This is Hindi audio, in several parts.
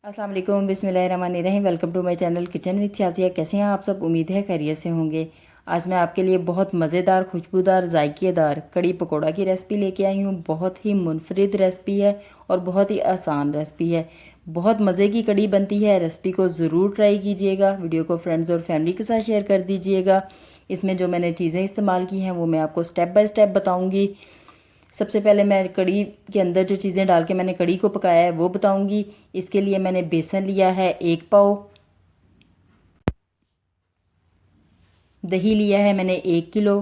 अस्सलाम वालेकुम बिस्मिल्लाहिर्रहमानिर्रहीम। Welcome to my channel kitchen with Shazia. कैसे हैं आप सब? उम्मीद है खैरियत से होंगे। आज मैं आपके लिए बहुत मज़ेदार, खुशबूदार, जायकेदार कड़ी पकौड़ा की रेसिपी लेके आई हूँ। बहुत ही मुनफरिद रेसिपी है और बहुत ही आसान रेसिपी है। बहुत मज़े की कड़ी बनती है। रेसिपी को ज़रूर ट्राई कीजिएगा। वीडियो को फ्रेंड्स और फैमिली के साथ शेयर कर दीजिएगा। इसमें जो मैंने चीज़ें इस्तेमाल की हैं वो मैं आपको स्टेप बाय स्टेप बताऊँगी। सबसे पहले मैं कड़ी के अंदर जो चीज़ें डाल के मैंने कड़ी को पकाया है वो बताऊंगी। इसके लिए मैंने बेसन लिया है 1 पाव, दही लिया है मैंने 1 किलो,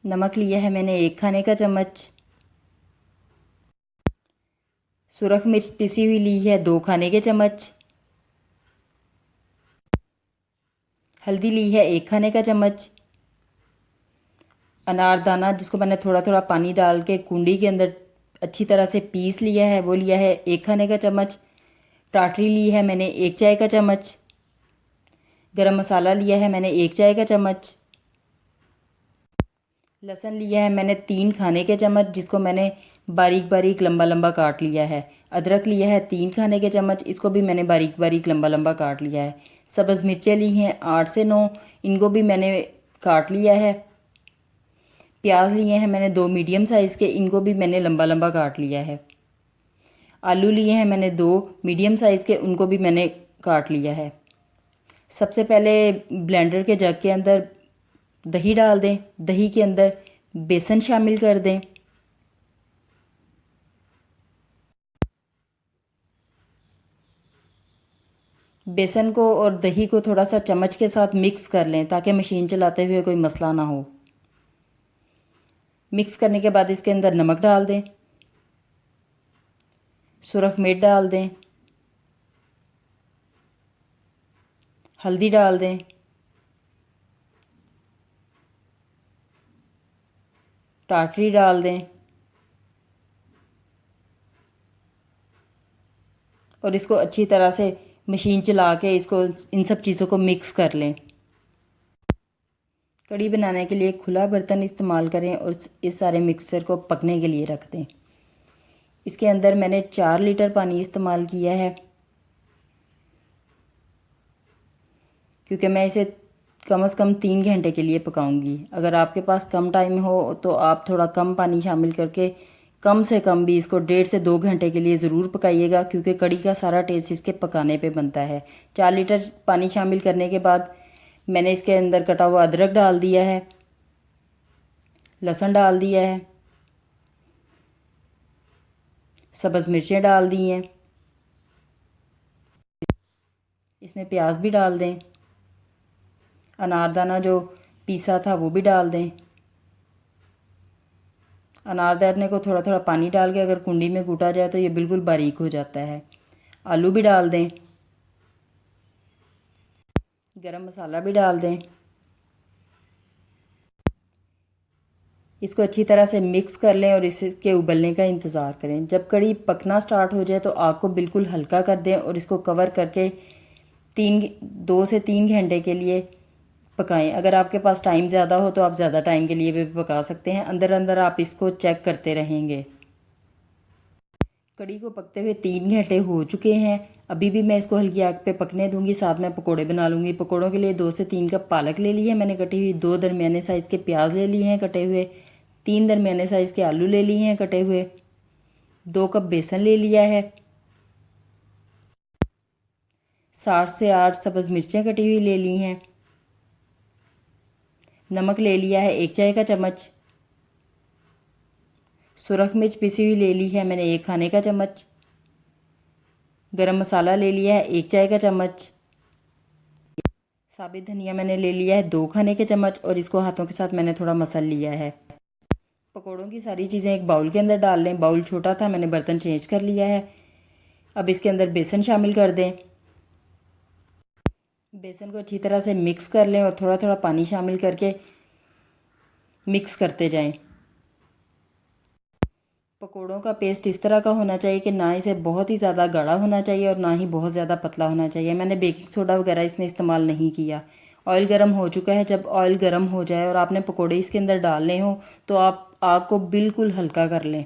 नमक लिया है मैंने 1 खाने का चम्मच, सुरख मिर्च पिसी हुई ली है 2 खाने के चम्मच, हल्दी ली है 1 खाने का चम्मच, अनारदाना जिसको मैंने थोड़ा थोड़ा पानी डाल के कुंडी के अंदर अच्छी तरह से पीस लिया है वो लिया है 1 खाने का चम्मच, टाटरी ली है मैंने 1 चाय का चम्मच, गरम मसाला लिया है मैंने 1 चाय का चम्मच, लहसुन लिया है मैंने 3 खाने के चम्मच जिसको मैंने बारीक बारीक लंबा लंबा काट लिया है। अदरक लिया है 3 खाने के चम्मच, इसको भी मैंने बारीक बारीक लंबा लंबा काट लिया है। सब्ज़ मिर्चें ली हैं 8 से 9, इनको भी मैंने काट लिया है। प्याज लिए हैं मैंने 2 मीडियम साइज़ के, इनको भी मैंने लंबा लंबा काट लिया है। आलू लिए हैं मैंने 2 मीडियम साइज़ के, उनको भी मैंने काट लिया है। सबसे पहले ब्लेंडर के जग के अंदर दही डाल दें, दही के अंदर बेसन शामिल कर दें, बेसन को और दही को थोड़ा सा चम्मच के साथ मिक्स कर लें ताकि मशीन चलाते हुए कोई मसला ना हो। मिक्स करने के बाद इसके अंदर नमक डाल दें, सुरख मिर्च डाल दें, हल्दी डाल दें, टाटरी डाल दें और इसको अच्छी तरह से मशीन चला के इसको इन सब चीज़ों को मिक्स कर लें। कड़ी बनाने के लिए खुला बर्तन इस्तेमाल करें और इस सारे मिक्सचर को पकने के लिए रख दें। इसके अंदर मैंने 4 लीटर पानी इस्तेमाल किया है क्योंकि मैं इसे कम से कम 3 घंटे के लिए पकाऊंगी। अगर आपके पास कम टाइम हो तो आप थोड़ा कम पानी शामिल करके कम से कम भी इसको 1.5 से 2 घंटे के लिए ज़रूर पकाइएगा क्योंकि कड़ी का सारा टेस्ट इसके पकाने पे बनता है। 4 लीटर पानी शामिल करने के बाद मैंने इसके अंदर कटा हुआ अदरक डाल दिया है, लहसुन डाल दिया है, सब्ज़ मिर्चें डाल दी हैं, इसमें प्याज भी डाल दें, अनारदाना जो पीसा था वो भी डाल दें। अनारदाने को थोड़ा थोड़ा पानी डाल के अगर कुंडी में कूटा जाए तो ये बिल्कुल बारीक हो जाता है। आलू भी डाल दें, गरम मसाला भी डाल दें। इसको अच्छी तरह से मिक्स कर लें और इसके उबलने का इंतज़ार करें। जब कड़ी पकना स्टार्ट हो जाए तो आग को बिल्कुल हल्का कर दें और इसको कवर करके 2 से 3 घंटे के लिए पकाएं। अगर आपके पास टाइम ज़्यादा हो तो आप ज़्यादा टाइम के लिए भी पका सकते हैं। अंदर अंदर आप इसको चेक करते रहेंगे। कड़ी को पकते हुए 3 घंटे हो चुके हैं। अभी भी मैं इसको हल्की आग पे पकने दूंगी, साथ में पकोड़े बना लूँगी। पकोड़ों के लिए 2 से 3 कप पालक ले ली है मैंने कटी हुई, 2 दरमियाने साइज़ के प्याज ले लिए हैं कटे हुए, 3 दरमियाने साइज़ के आलू ले लिए हैं कटे हुए, 2 कप बेसन ले लिया है, 7 से 8 सब्ज़ मिर्चें कटी हुई ले ली हैं, नमक ले लिया है 1 चाय का चम्मच, सुरख मिर्च पिसी हुई ले ली है मैंने 1 खाने का चम्मच, गरम मसाला ले लिया है 1 चाय का चम्मच, साबित धनिया मैंने ले लिया है 2 खाने के चम्मच और इसको हाथों के साथ मैंने थोड़ा मसल लिया है। पकोड़ों की सारी चीज़ें एक बाउल के अंदर डाल लें। बाउल छोटा था, मैंने बर्तन चेंज कर लिया है। अब इसके अंदर बेसन शामिल कर दें। बेसन को अच्छी तरह से मिक्स कर लें और थोड़ा थोड़ा पानी शामिल करके मिक्स करते जाएं। पकोड़ों का पेस्ट इस तरह का होना चाहिए कि ना इसे बहुत ही ज़्यादा गाढ़ा होना चाहिए और ना ही बहुत ज़्यादा पतला होना चाहिए। मैंने बेकिंग सोडा वगैरह इसमें इस्तेमाल नहीं किया। ऑयल गर्म हो चुका है। जब ऑयल गर्म हो जाए और आपने पकोड़े इसके अंदर डालने हो तो आप आग को बिल्कुल हल्का कर लें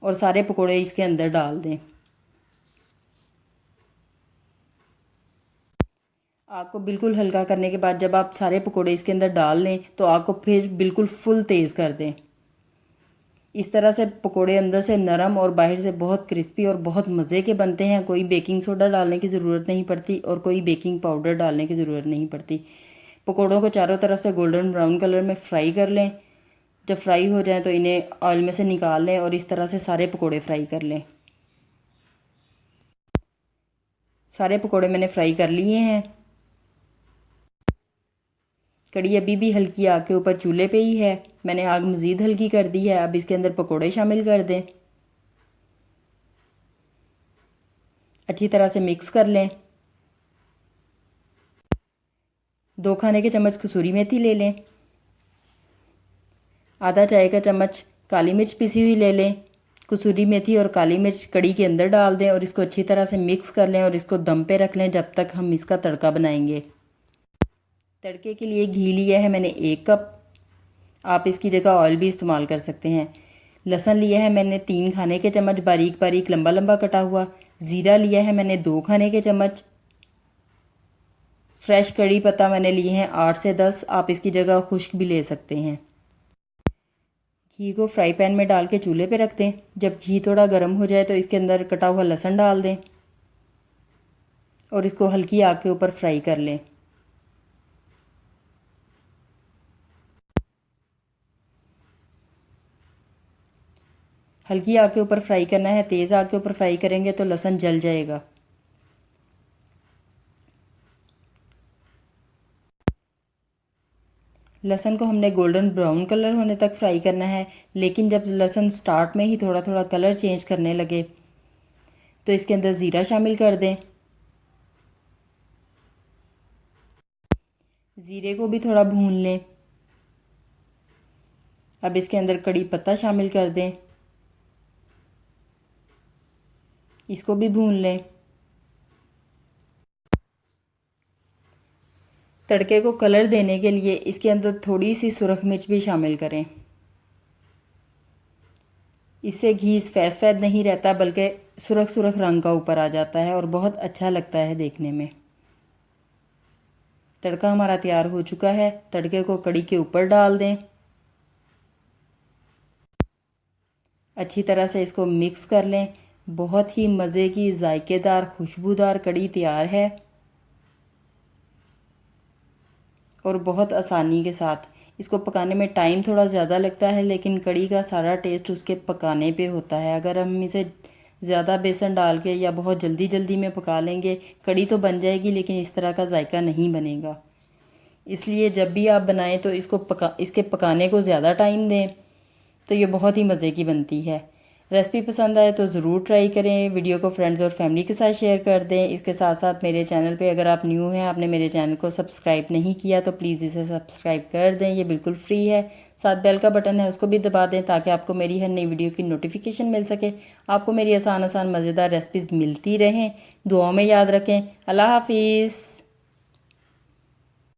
और सारे पकोड़े इसके अंदर डाल दें। आग को बिल्कुल हल्का करने के बाद जब आप सारे पकोड़े इसके अंदर डाल लें तो आग को फिर बिल्कुल फुल तेज़ कर दें। इस तरह से पकोड़े अंदर से नरम और बाहर से बहुत क्रिस्पी और बहुत मज़े के बनते हैं। कोई बेकिंग सोडा डालने की ज़रूरत नहीं पड़ती और कोई बेकिंग पाउडर डालने की ज़रूरत नहीं पड़ती। पकोड़ों को चारों तरफ से गोल्डन ब्राउन कलर में फ्राई कर लें। जब फ्राई हो जाए तो इन्हें ऑयल में से निकाल लें और इस तरह से सारे पकोड़े फ्राई कर लें। सारे पकोड़े मैंने फ्राई कर लिए हैं। कढ़ी अभी भी हल्की आग के ऊपर चूल्हे पे ही है। मैंने आग मज़ीद हल्की कर दी है। अब इसके अंदर पकोड़े शामिल कर दें। अच्छी तरह से मिक्स कर लें। 2 खाने के चम्मच कसूरी मेथी ले लें। आधा चाय का चम्मच काली मिर्च पिसी हुई ले लें। कसूरी मेथी और काली मिर्च कढ़ी के अंदर डाल दें और इसको अच्छी तरह से मिक्स कर लें और इसको दम पे रख लें जब तक हम इसका तड़का बनाएंगे। तड़के के लिए घी लिया है मैंने 1 कप। आप इसकी जगह ऑयल भी इस्तेमाल कर सकते हैं। लहसुन लिया है मैंने 3 खाने के चम्मच बारीक बारीक लंबा लंबा कटा हुआ। ज़ीरा लिया है मैंने 2 खाने के चम्मच। फ्रेश कड़ी पत्ता मैंने लिए हैं 8 से 10। आप इसकी जगह खुश्क भी ले सकते हैं। घी को फ्राई पैन में डाल के चूल्हे पे रख दें। जब घी थोड़ा गर्म हो जाए तो इसके अंदर कटा हुआ लहसुन डाल दें और इसको हल्की आग के ऊपर फ्राई कर लें। हल्की आग के ऊपर फ्राई करना है। तेज़ आग के ऊपर फ्राई करेंगे तो लहसुन जल जाएगा। लहसुन को हमने गोल्डन ब्राउन कलर होने तक फ्राई करना है, लेकिन जब लहसुन स्टार्ट में ही थोड़ा थोड़ा कलर चेंज करने लगे तो इसके अंदर ज़ीरा शामिल कर दें। ज़ीरे को भी थोड़ा भून लें। अब इसके अंदर कड़ी पत्ता शामिल कर दें। इसको भी भून लें। तड़के को कलर देने के लिए इसके अंदर थोड़ी सी सुरख मिर्च भी शामिल करें। इससे घी सफ़ेद सफ़ेद नहीं रहता बल्कि सुरख सुरख रंग का ऊपर आ जाता है और बहुत अच्छा लगता है देखने में। तड़का हमारा तैयार हो चुका है। तड़के को कड़ी के ऊपर डाल दें। अच्छी तरह से इसको मिक्स कर लें। बहुत ही मज़े की जायकेदार खुशबूदार कड़ी तैयार है और बहुत आसानी के साथ। इसको पकाने में टाइम थोड़ा ज़्यादा लगता है लेकिन कड़ी का सारा टेस्ट उसके पकाने पे होता है। अगर हम इसे ज़्यादा बेसन डाल के या बहुत जल्दी जल्दी में पका लेंगे कड़ी तो बन जाएगी लेकिन इस तरह का जायका नहीं बनेगा। इसलिए जब भी आप बनाएं तो इसके पकाने को ज़्यादा टाइम दें तो ये बहुत ही मज़े की बनती है। रेसिपी पसंद आए तो ज़रूर ट्राई करें। वीडियो को फ्रेंड्स और फैमिली के साथ शेयर कर दें। इसके साथ साथ मेरे चैनल पे अगर आप न्यू हैं, आपने मेरे चैनल को सब्सक्राइब नहीं किया तो प्लीज़ इसे सब्सक्राइब कर दें। ये बिल्कुल फ्री है। साथ बेल का बटन है उसको भी दबा दें ताकि आपको मेरी हर नई वीडियो की नोटिफिकेशन मिल सके। आपको मेरी आसान आसान मज़ेदार रेसिपीज़ मिलती रहें। दुआओं में याद रखें। अल्लाह हाफिज़।